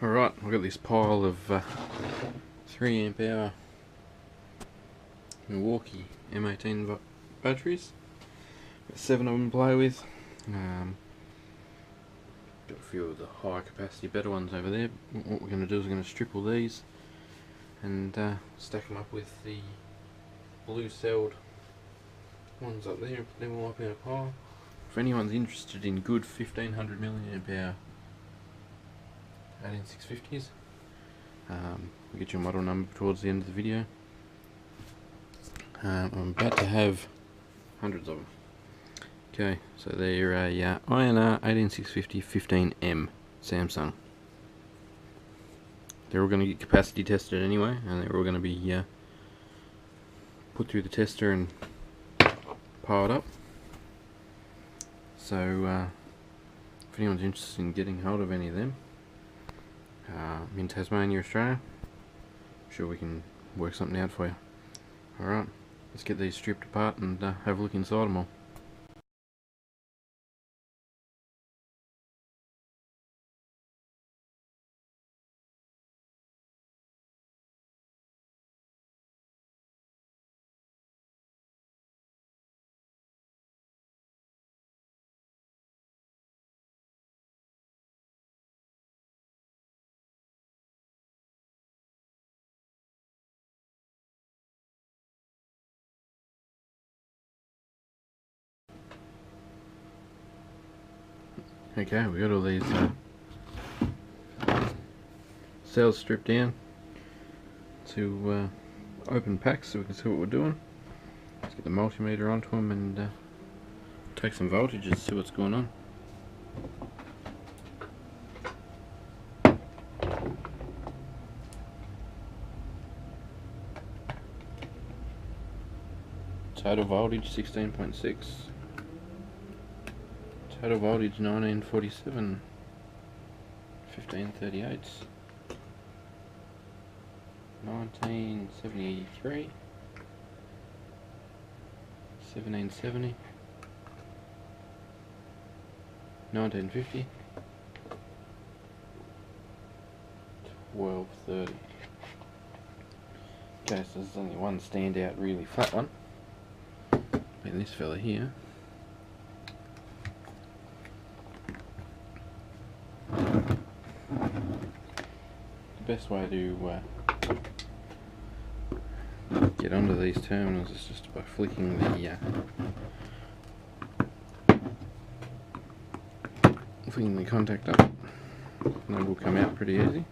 Alright, I've got this pile of 3 amp hour Milwaukee m18 batteries. Got 7 of them to play with. Got a few of the higher capacity better ones over there. What we're going to do is we're going to strip all these and stack them up with the blue celled ones up there and put them all up in a pile. If anyone's interested in good 1500 milliamp hour 18650s, we'll get your model number towards the end of the video. I'm about to have hundreds of them. Okay, so they're a INR 18650 15M Samsung. They're all going to get capacity tested anyway, and they're all going to be put through the tester and powered up. So if anyone's interested in getting hold of any of them, I'm in Tasmania, Australia. I'm sure we can work something out for you. Alright, let's get these stripped apart and have a look inside them all. Okay, we got all these cells stripped down to open packs so we can see what we're doing. Let's get the multimeter onto them and take some voltages, see what's going on. Total voltage 16.6. Total voltage 1947, 1538, 1973, 1770, 1950, 1230. Okay, so there's only one standout really flat one, and this fella here. The best way to get onto these terminals is just by flicking the contact up, and they will come out pretty easy.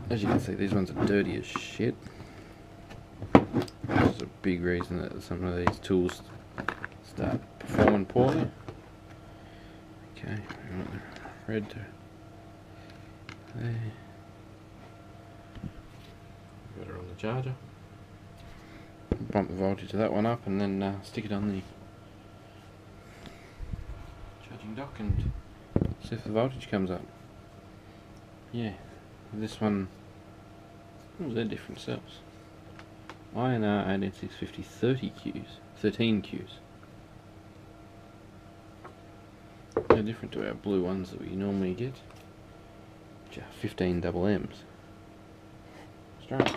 As you can see, these ones are dirty as shit. This is a big reason that some of these tools start performing poorly. Okay, we want the red to there. Got her on the charger. Bump the voltage of that one up and then stick it on the charging dock and see if the voltage comes up. Yeah, this one, oh, they're different cells. INR 18650 30 Qs, 13 Qs. They're different to our blue ones that we normally get, which are 15 double M's. Strange.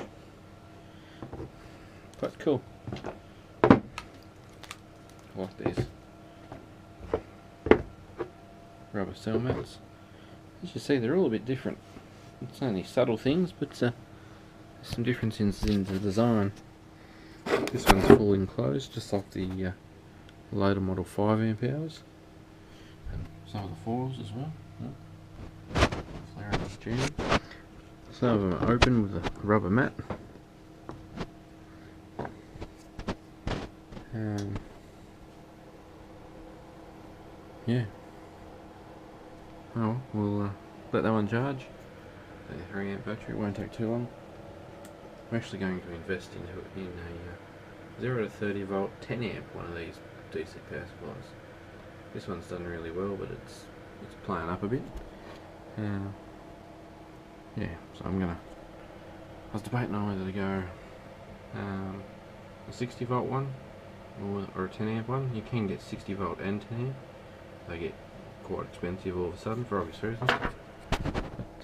Quite cool. I like these rubber cell mats. As you see, they're all a bit different. It's only subtle things, but there's some differences in the design. This one's full enclosed, just like the later model 5 amp hours. And some of the 4s as well. Flare up the tuning. Some of them are open with a rubber mat. Yeah. Oh, we'll let that one charge. The 3 amp battery, it won't take too long. I'm actually going to invest in a 0 to 30 volt 10 amp one of these DC power supplies. This one's done really well, but it's playing up a bit. Yeah, so I was debating on whether to go a 60 volt one or a 10 amp one. You can get 60 volt and 10 amp. They get quite expensive all of a sudden for obvious reasons.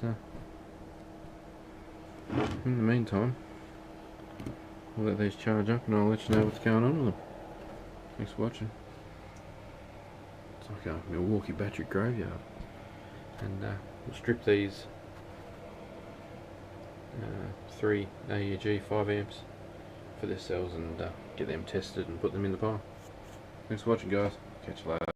in the meantime, we'll let these charge up and I'll let you know what's going on with them. Thanks for watching. It's like a Milwaukee battery graveyard. And we'll strip these 3 AEG 5 amps for their cells and get them tested and put them in the pile. Thanks for watching, guys. Catch you later.